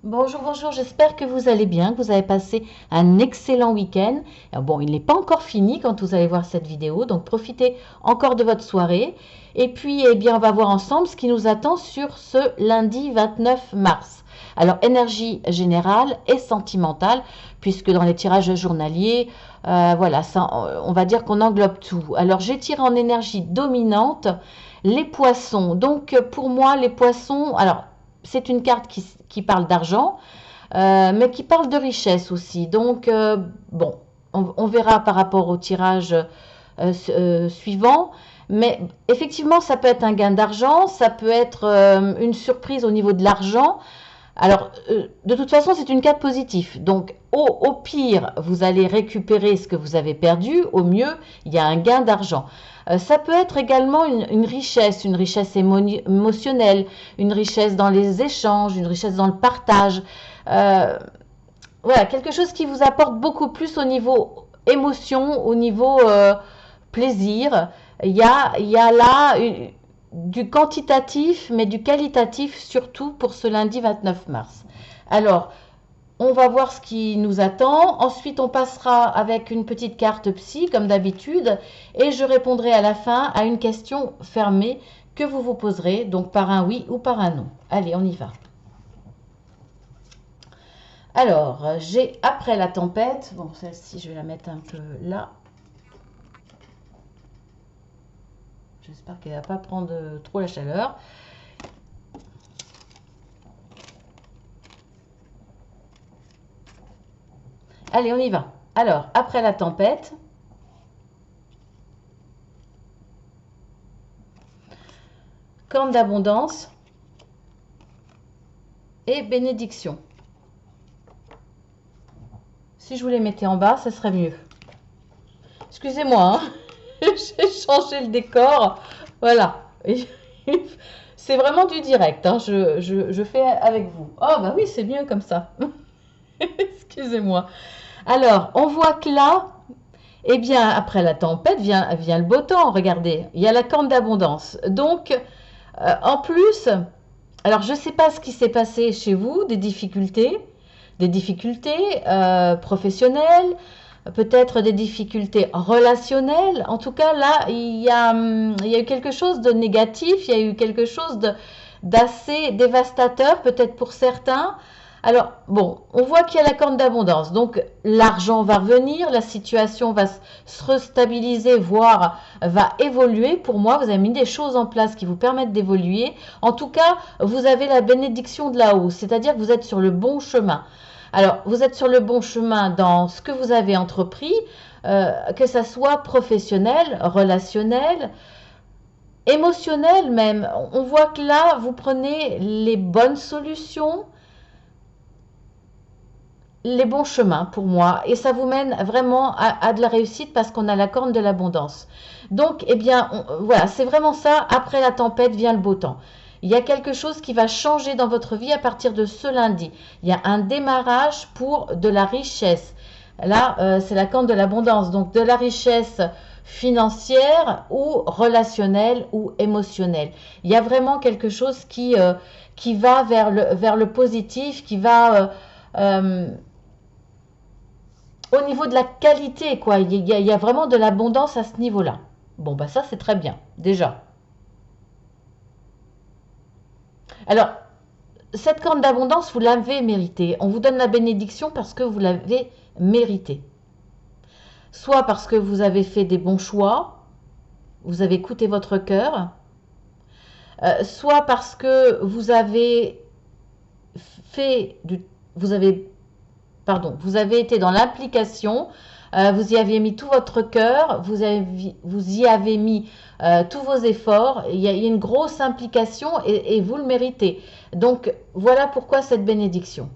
Bonjour, bonjour, j'espère que vous allez bien, que vous avez passé un excellent week-end. Bon, il n'est pas encore fini quand vous allez voir cette vidéo, donc profitez encore de votre soirée. Et puis, eh bien, on va voir ensemble ce qui nous attend sur ce lundi 29 mars. Alors, énergie générale et sentimentale, puisque dans les tirages journaliers, voilà, ça, on va dire qu'on englobe tout. Alors, j'ai tiré en énergie dominante les poissons. Donc, pour moi, les poissons, alors, c'est une carte qui parle d'argent, mais qui parle de richesse aussi. Donc, bon, on verra par rapport au tirage suivant. Mais effectivement, ça peut être un gain d'argent, ça peut être une surprise au niveau de l'argent. Alors, de toute façon, c'est une carte positive. Donc, au pire, vous allez récupérer ce que vous avez perdu. Au mieux, il y a un gain d'argent. Ça peut être également une richesse émotionnelle, une richesse dans les échanges, une richesse dans le partage. Euh, voilà, quelque chose qui vous apporte beaucoup plus au niveau émotion, au niveau plaisir. Il y a là du quantitatif, mais du qualitatif surtout pour ce lundi 29 mars. Alors, on va voir ce qui nous attend. Ensuite, on passera avec une petite carte psy, comme d'habitude, et je répondrai à la fin à une question fermée que vous vous poserez, donc par un oui ou par un non. Allez, on y va. Alors, j'ai après la tempête. Bon, celle-ci, je vais la mettre un peu là. J'espère qu'elle ne va pas prendre trop la chaleur. Allez, on y va. Alors, après la tempête, corne d'abondance et bénédiction. Si je vous les mettais en bas, ça serait mieux. Excusez-moi, hein. J'ai changé le décor. Voilà. C'est vraiment du direct, hein. Je fais avec vous. Oh, bah oui, c'est mieux comme ça. Excusez-moi. Alors, on voit que là, eh bien, après la tempête vient le beau temps. Regardez, il y a la corne d'abondance. Donc, en plus, alors je ne sais pas ce qui s'est passé chez vous, des difficultés professionnelles, peut-être des difficultés relationnelles. En tout cas, là, il y a eu quelque chose de négatif, il y a eu quelque chose d'assez dévastateur, peut-être pour certains. Alors, bon, on voit qu'il y a la corne d'abondance. Donc, l'argent va revenir, la situation va se restabiliser, voire va évoluer. Pour moi, vous avez mis des choses en place qui vous permettent d'évoluer. En tout cas, vous avez la bénédiction de là-haut, c'est-à-dire que vous êtes sur le bon chemin. Alors, vous êtes sur le bon chemin dans ce que vous avez entrepris, que ça soit professionnel, relationnel, émotionnel même. On voit que là, vous prenez les bonnes solutions, les bons chemins pour moi, et ça vous mène vraiment à de la réussite parce qu'on a la corne de l'abondance. Donc, eh bien, voilà, c'est vraiment ça. Après la tempête vient le beau temps. Il y a quelque chose qui va changer dans votre vie à partir de ce lundi. Il y a un démarrage pour de la richesse. Là, c'est la corne de l'abondance, donc de la richesse financière ou relationnelle ou émotionnelle. Il y a vraiment quelque chose qui va vers le positif, qui va au niveau de la qualité, quoi. Il y a vraiment de l'abondance à ce niveau-là. Bon, bah ça, c'est très bien, déjà. Alors, cette corne d'abondance, vous l'avez méritée. On vous donne la bénédiction parce que vous l'avez méritée. Soit parce que vous avez fait des bons choix, vous avez écouté votre cœur, soit parce que vous avez fait du, vous avez vous avez été dans l'implication, vous y avez mis tout votre cœur, vous y avez mis tous vos efforts, il y a une grosse implication et vous le méritez. Donc voilà pourquoi cette bénédiction.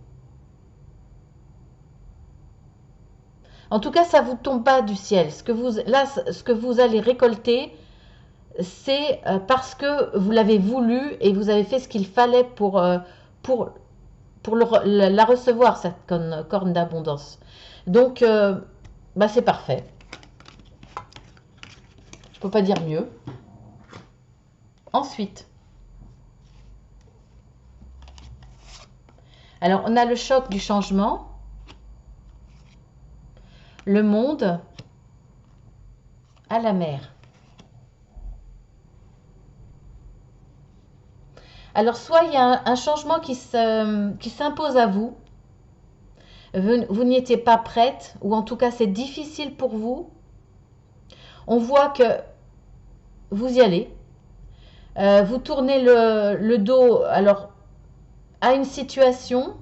En tout cas, ça ne vous tombe pas du ciel. Ce que vous allez récolter, c'est parce que vous l'avez voulu et vous avez fait ce qu'il fallait pour, la recevoir, cette corne d'abondance. Donc, bah, c'est parfait. Je ne peux pas dire mieux. Ensuite, Alors, on a le choc du changement, le monde à la mer. Alors, soit il y a un changement qui s'impose à vous, vous n'y étiez pas prête, ou en tout cas c'est difficile pour vous. On voit que vous y allez, vous tournez le dos alors à une situation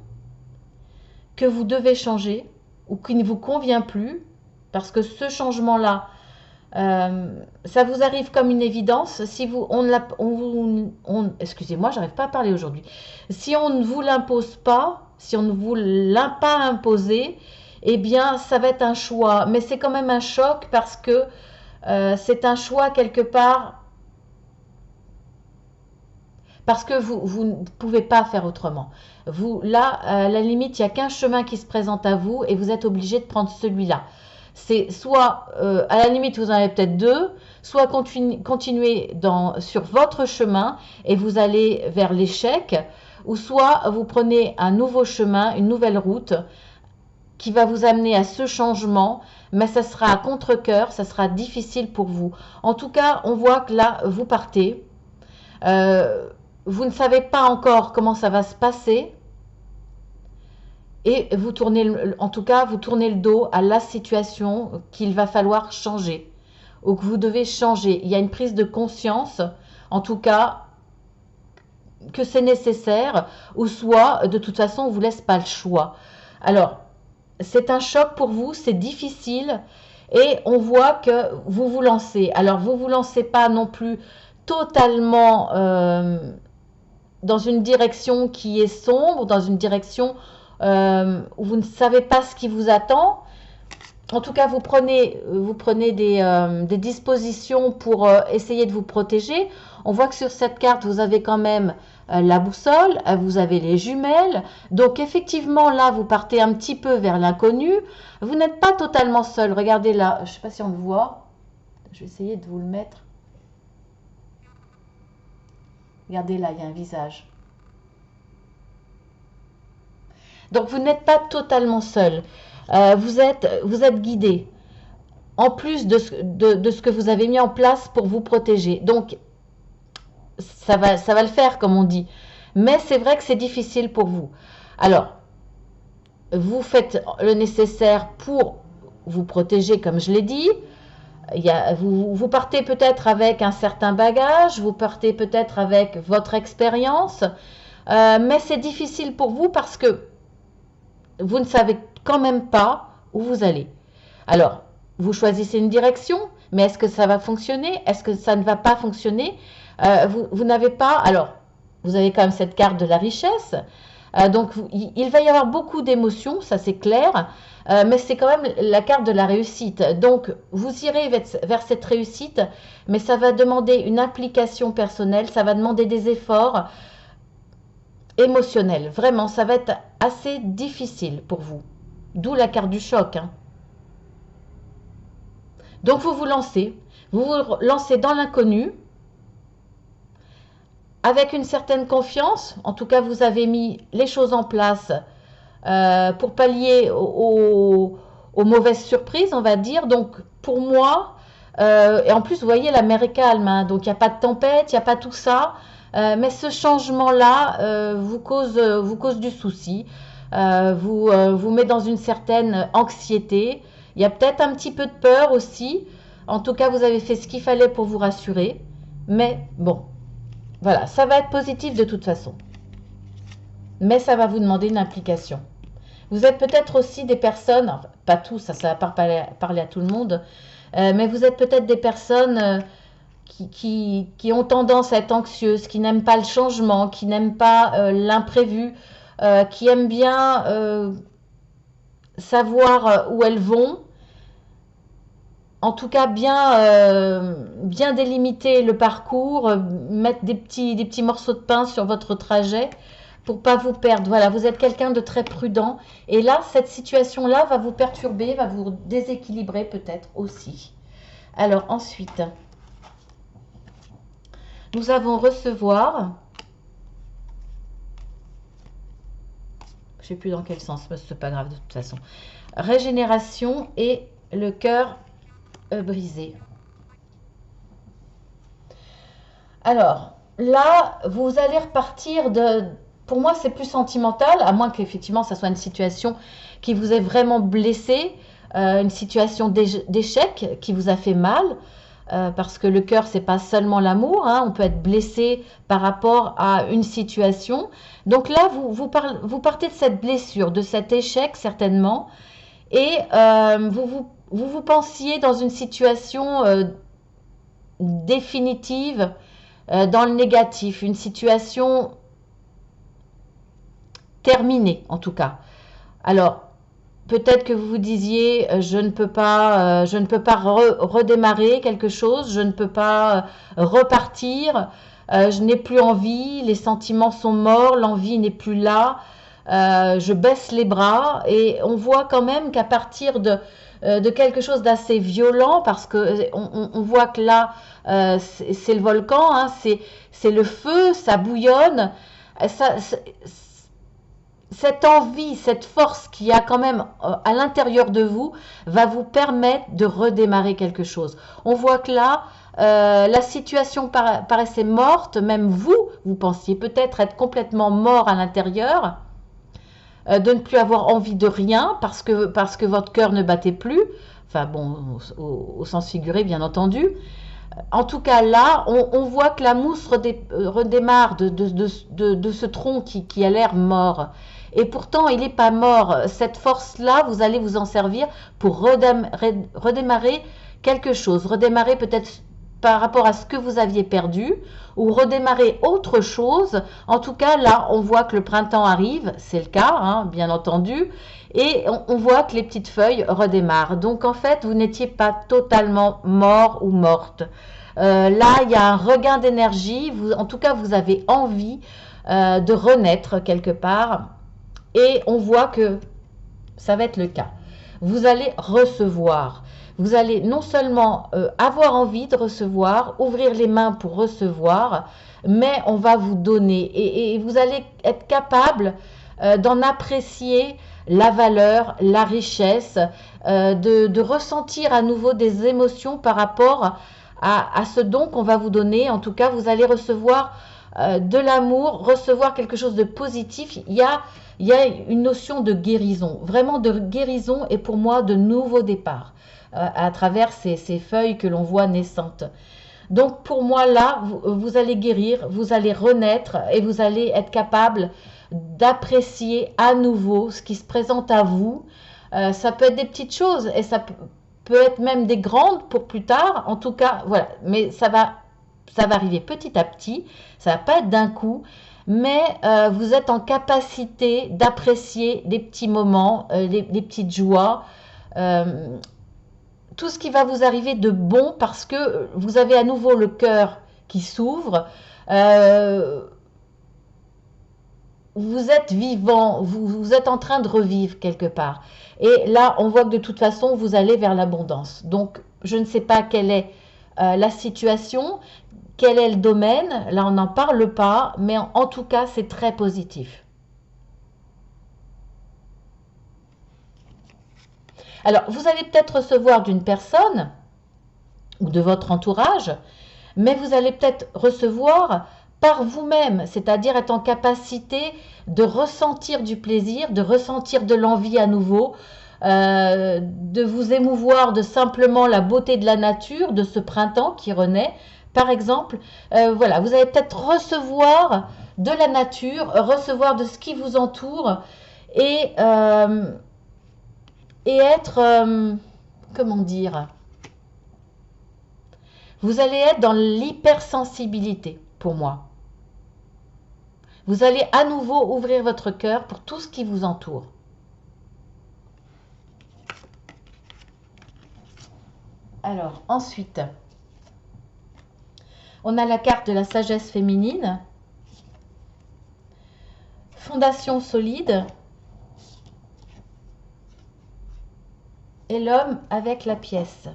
que vous devez changer ou qui ne vous convient plus, parce que ce changement-là, ça vous arrive comme une évidence. Si vous, excusez-moi, j'arrive pas à parler aujourd'hui. Si on ne vous l'impose pas, si on ne vous l'a pas imposé, eh bien, ça va être un choix. Mais c'est quand même un choc parce que c'est un choix quelque part, parce que vous ne pouvez pas faire autrement. Vous, là, à la limite, il n'y a qu'un chemin qui se présente à vous et vous êtes obligé de prendre celui-là. C'est soit, à la limite, vous en avez peut-être deux, soit continuer sur votre chemin et vous allez vers l'échec, ou soit vous prenez un nouveau chemin, une nouvelle route qui va vous amener à ce changement, mais ça sera à contre-cœur, ça sera difficile pour vous. En tout cas, on voit que là, vous partez. Vous ne savez pas encore comment ça va se passer. Et vous tournez, en tout cas, vous tournez le dos à la situation qu'il va falloir changer, ou que vous devez changer. Il y a une prise de conscience, en tout cas, que c'est nécessaire, ou soit, de toute façon, on ne vous laisse pas le choix. Alors, c'est un choc pour vous, c'est difficile, et on voit que vous vous lancez. Alors, vous ne vous lancez pas non plus totalement dans une direction qui est sombre, dans une direction où vous ne savez pas ce qui vous attend. En tout cas, vous prenez des dispositions pour essayer de vous protéger. On voit que sur cette carte, vous avez quand même la boussole, vous avez les jumelles. Donc effectivement, là, vous partez un petit peu vers l'inconnu. Vous n'êtes pas totalement seul. Regardez là, je ne sais pas si on le voit. Je vais essayer de vous le mettre. Regardez là, il y a un visage. Donc vous n'êtes pas totalement seul. Vous êtes guidé. En plus de ce que vous avez mis en place pour vous protéger. Donc ça va le faire comme on dit. Mais c'est vrai que c'est difficile pour vous. Alors, vous faites le nécessaire pour vous protéger comme je l'ai dit. Vous partez peut-être avec un certain bagage, vous partez peut-être avec votre expérience. Mais c'est difficile pour vous parce que vous ne savez quand même pas où vous allez. Alors, vous choisissez une direction, mais est-ce que ça va fonctionner? Est-ce que ça ne va pas fonctionner? Vous n'avez pas... Alors, vous avez quand même cette carte de la richesse. Donc, il va y avoir beaucoup d'émotions, ça c'est clair. Mais c'est quand même la carte de la réussite. Donc, vous irez vers cette réussite, mais ça va demander une implication personnelle, ça va demander des efforts émotionnel. Vraiment, ça va être assez difficile pour vous. D'où la carte du choc. Hein. Donc, vous vous lancez dans l'inconnu, avec une certaine confiance. En tout cas, vous avez mis les choses en place pour pallier aux mauvaises surprises, on va dire. Donc, pour moi, et en plus, vous voyez, la mer est calme. Hein, donc, il n'y a pas de tempête, il n'y a pas tout ça. Mais ce changement-là vous cause du souci, vous met dans une certaine anxiété. Il y a peut-être un petit peu de peur aussi. En tout cas, vous avez fait ce qu'il fallait pour vous rassurer. Mais bon, voilà, ça va être positif de toute façon. Mais ça va vous demander une implication. Vous êtes peut-être aussi des personnes, enfin, pas tous, ça va pas parler à tout le monde, mais vous êtes peut-être des personnes... qui ont tendance à être anxieuses, qui n'aiment pas le changement, qui n'aiment pas l'imprévu, qui aiment bien savoir où elles vont. En tout cas, bien délimiter le parcours, mettre des petits morceaux de pain sur votre trajet pour pas vous perdre. Voilà, vous êtes quelqu'un de très prudent. Et là, cette situation-là va vous perturber, va vous déséquilibrer peut-être aussi. Alors ensuite... Nous avons recevoir sais plus dans quel sens, mais c'est pas grave de toute façon. Régénération et le cœur brisé. Alors, là, vous allez repartir de... Pour moi, c'est plus sentimental, à moins qu'effectivement, ça soit une situation qui vous ait vraiment blessé, une situation d'échec qui vous a fait mal, parce que le cœur, c'est pas seulement l'amour, hein, on peut être blessé par rapport à une situation. Donc là, vous partez de cette blessure, de cet échec certainement, et vous pensiez dans une situation définitive, dans le négatif, une situation terminée en tout cas. Alors, peut-être que vous vous disiez, je ne peux pas redémarrer quelque chose, je ne peux pas repartir, je n'ai plus envie, les sentiments sont morts, l'envie n'est plus là, je baisse les bras et on voit quand même qu'à partir de quelque chose d'assez violent, parce que on voit que là, c'est le volcan, hein, c'est le feu, ça bouillonne, ça, cette envie, cette force qu'il y a quand même à l'intérieur de vous va vous permettre de redémarrer quelque chose. On voit que là, la situation paraissait morte, même vous pensiez peut-être être complètement mort à l'intérieur, de ne plus avoir envie de rien parce que votre cœur ne battait plus, enfin bon, au sens figuré bien entendu. En tout cas là, on voit que la mousse redémarre de ce tronc qui a l'air mort. Et pourtant, il n'est pas mort. Cette force-là, vous allez vous en servir pour redémarrer quelque chose. Redémarrer peut-être par rapport à ce que vous aviez perdu ou redémarrer autre chose. En tout cas, là, on voit que le printemps arrive. C'est le cas, hein, bien entendu. Et on voit que les petites feuilles redémarrent. Donc, en fait, vous n'étiez pas totalement mort ou morte. Là, il y a un regain d'énergie. En tout cas, vous avez envie de renaître quelque part. Et on voit que ça va être le cas. Vous allez recevoir. Vous allez non seulement avoir envie de recevoir, ouvrir les mains pour recevoir, mais on va vous donner. Et vous allez être capable d'en apprécier la valeur, la richesse, de ressentir à nouveau des émotions par rapport à ce don qu'on va vous donner. En tout cas, vous allez recevoir de l'amour, recevoir quelque chose de positif. Il y a une notion de guérison, vraiment de guérison et pour moi de nouveau départ à travers ces feuilles que l'on voit naissantes. Donc pour moi là, vous allez guérir, vous allez renaître et vous allez être capable d'apprécier à nouveau ce qui se présente à vous. Ça peut être des petites choses et ça peut être même des grandes pour plus tard. En tout cas, voilà. Mais ça va arriver petit à petit. Ça va pas être d'un coup. Mais vous êtes en capacité d'apprécier les petits moments, les petites joies. Tout ce qui va vous arriver de bon parce que vous avez à nouveau le cœur qui s'ouvre. Vous êtes vivant, vous êtes en train de revivre quelque part. Et là, on voit que de toute façon, vous allez vers l'abondance. Donc, je ne sais pas quelle est la situation, quel est le domaine. Là, on n'en parle pas, mais en tout cas, c'est très positif. Alors, vous allez peut-être recevoir d'une personne ou de votre entourage, mais vous allez peut-être recevoir par vous-même, c'est-à-dire être en capacité de ressentir du plaisir, de ressentir de l'envie à nouveau, de vous émouvoir de simplement la beauté de la nature, de ce printemps qui renaît. Par exemple, voilà, vous allez peut-être recevoir de la nature, recevoir de ce qui vous entoure et être, comment dire, vous allez être dans l'hypersensibilité pour moi. Vous allez à nouveau ouvrir votre cœur pour tout ce qui vous entoure. Alors, ensuite, on a la carte de la sagesse féminine. Fondation solide. Et l'homme avec la pièce.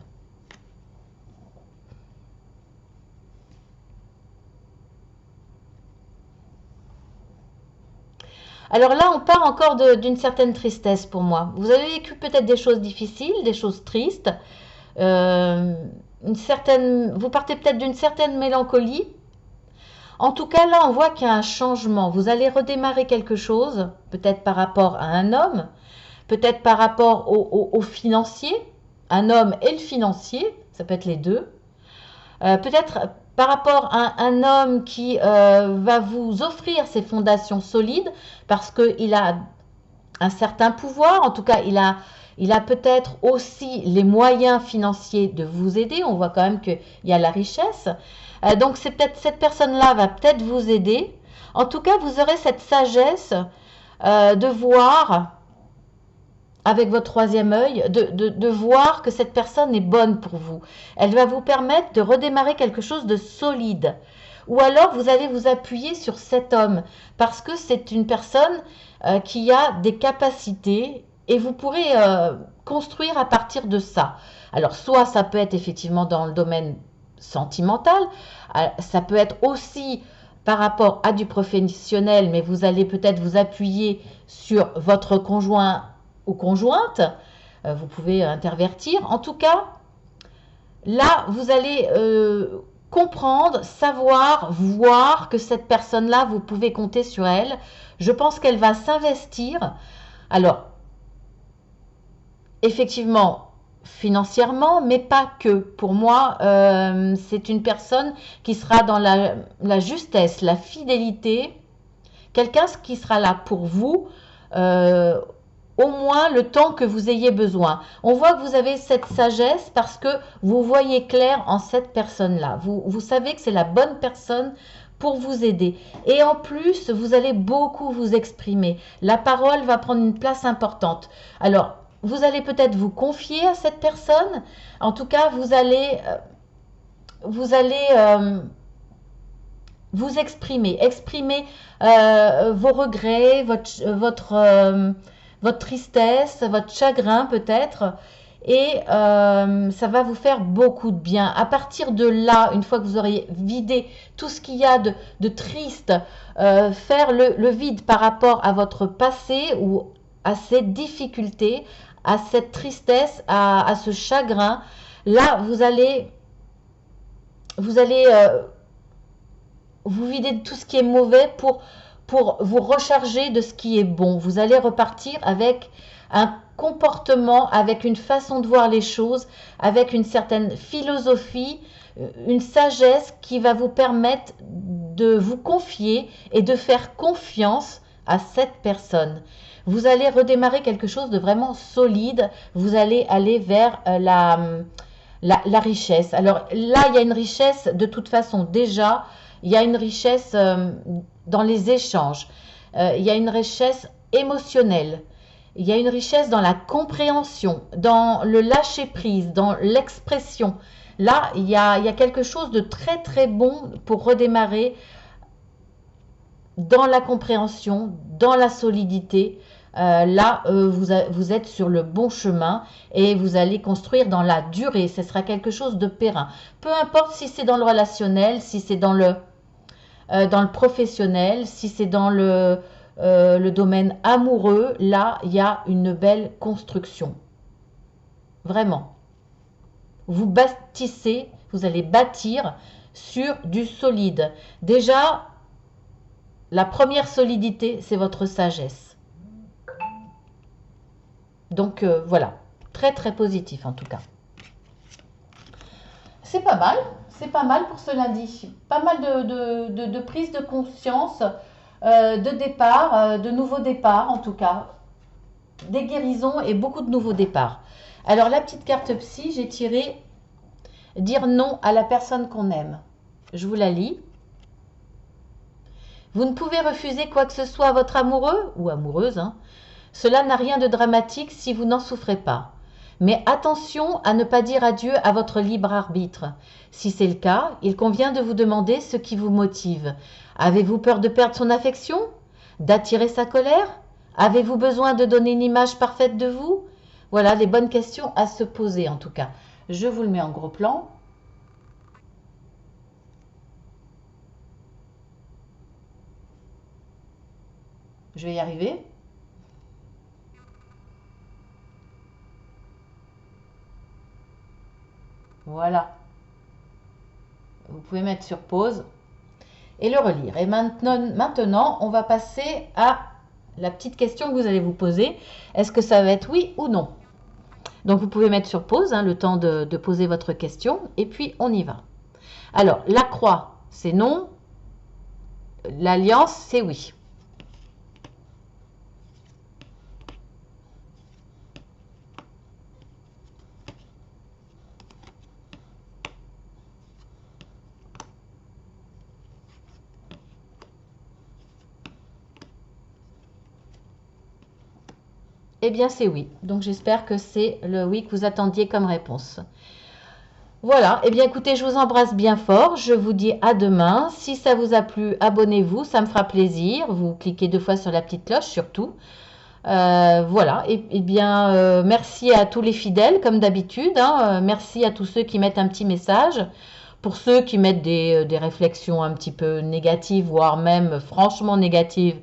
Alors là, on part encore d'une certaine tristesse pour moi. Vous avez vécu peut-être des choses difficiles, des choses tristes. Vous partez peut-être d'une certaine mélancolie. En tout cas, là, on voit qu'il y a un changement. Vous allez redémarrer quelque chose, peut-être par rapport à un homme, peut-être par rapport au financier, un homme et le financier, ça peut être les deux. Peut-être par rapport à un homme qui va vous offrir ses fondations solides parce qu'il a un certain pouvoir, en tout cas il a peut-être aussi les moyens financiers de vous aider, on voit quand même qu'il y a la richesse. Donc c'est peut-être cette personne-là va peut-être vous aider. En tout cas, vous aurez cette sagesse de voir avec votre troisième œil, de voir que cette personne est bonne pour vous. Elle va vous permettre de redémarrer quelque chose de solide. Ou alors vous allez vous appuyer sur cet homme parce que c'est une personne qui a des capacités et vous pourrez construire à partir de ça. Alors soit ça peut être effectivement dans le domaine sentimental, ça peut être aussi par rapport à du professionnel, mais vous allez peut-être vous appuyer sur votre conjoint ou conjointe, vous pouvez intervertir. En tout cas, là, vous allez comprendre, savoir, voir que cette personne-là, vous pouvez compter sur elle. Je pense qu'elle va s'investir. Alors, effectivement, financièrement, mais pas que. Pour moi, c'est une personne qui sera dans la justesse, la fidélité, quelqu'un qui sera là pour vous, au moins le temps que vous ayez besoin. On voit que vous avez cette sagesse parce que vous voyez clair en cette personne-là. Vous savez que c'est la bonne personne pour vous aider. Et en plus, vous allez beaucoup vous exprimer. La parole va prendre une place importante. Alors, vous allez peut-être vous confier à cette personne. En tout cas, vous allez vous exprimer vos regrets, votre tristesse, votre chagrin peut-être, et ça va vous faire beaucoup de bien. À partir de là, une fois que vous aurez vidé tout ce qu'il y a de triste, faire le vide par rapport à votre passé ou à ces difficultés, à cette tristesse, à ce chagrin, là, vous allez vous vider de tout ce qui est mauvais pour vous recharger de ce qui est bon. Vous allez repartir avec un comportement, avec une façon de voir les choses, avec une certaine philosophie, une sagesse qui va vous permettre de vous confier et de faire confiance à cette personne. Vous allez redémarrer quelque chose de vraiment solide. Vous allez aller vers la richesse. Alors là, il y a une richesse de toute façon déjà. Il y a une richesse dans les échanges. Il y a une richesse émotionnelle. Il y a une richesse dans la compréhension, dans le lâcher-prise, dans l'expression. Là, il y a quelque chose de très très bon pour redémarrer dans la compréhension, dans la solidité. Là, vous êtes sur le bon chemin et vous allez construire dans la durée. Ce sera quelque chose de périn. Peu importe si c'est dans le relationnel, si c'est dans le professionnel, si c'est dans le domaine amoureux, là, il y a une belle construction. Vraiment. Vous bâtissez, vous allez bâtir sur du solide. Déjà, la première solidité, c'est votre sagesse. Donc, voilà. Très, très positif en tout cas. C'est pas mal. C'est pas mal pour ce lundi. Pas mal de prise de conscience, de départ, de nouveaux départs en tout cas. Des guérisons et beaucoup de nouveaux départs. Alors la petite carte psy, j'ai tiré dire non à la personne qu'on aime. Je vous la lis. Vous ne pouvez refuser quoi que ce soit à votre amoureux ou amoureuse. Cela n'a rien de dramatique si vous n'en souffrez pas. Mais attention à ne pas dire adieu à votre libre arbitre. Si c'est le cas, il convient de vous demander ce qui vous motive. Avez-vous peur de perdre son affection? D'attirer sa colère? Avez-vous besoin de donner une image parfaite de vous? Voilà les bonnes questions à se poser en tout cas. Je vous le mets en gros plan. Je vais y arriver. Voilà. Vous pouvez mettre sur pause et le relire. Et maintenant, on va passer à la petite question que vous allez vous poser. Est-ce que ça va être oui ou non? Donc, vous pouvez mettre sur pause, hein, le temps de poser votre question. Et puis, on y va. Alors, la croix, c'est non. L'alliance, c'est oui. Eh bien, c'est oui. Donc, j'espère que c'est le oui que vous attendiez comme réponse. Voilà, eh bien écoutez, je vous embrasse bien fort, je vous dis à demain. Si ça vous a plu, abonnez-vous, ça me fera plaisir. Vous cliquez 2 fois sur la petite cloche surtout. Voilà, et bien merci à tous les fidèles comme d'habitude, hein. Merci à tous ceux qui mettent un petit message. Pour ceux qui mettent des réflexions un petit peu négatives, voire même franchement négatives,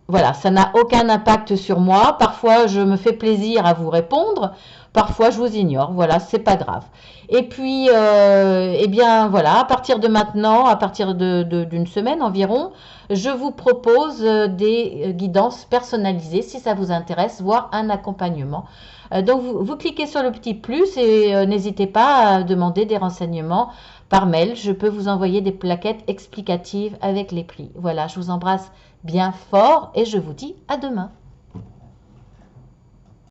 voilà, ça n'a aucun impact sur moi. Parfois, je me fais plaisir à vous répondre. Parfois, je vous ignore. Voilà, c'est pas grave. Et puis, eh bien, voilà, à partir de maintenant, à partir d'une semaine environ, je vous propose des guidances personnalisées si ça vous intéresse, voire un accompagnement. Donc, vous cliquez sur le petit plus et n'hésitez pas à demander des renseignements par mail. Je peux vous envoyer des plaquettes explicatives avec les prix. Voilà, je vous embrasse bien fort et je vous dis à demain.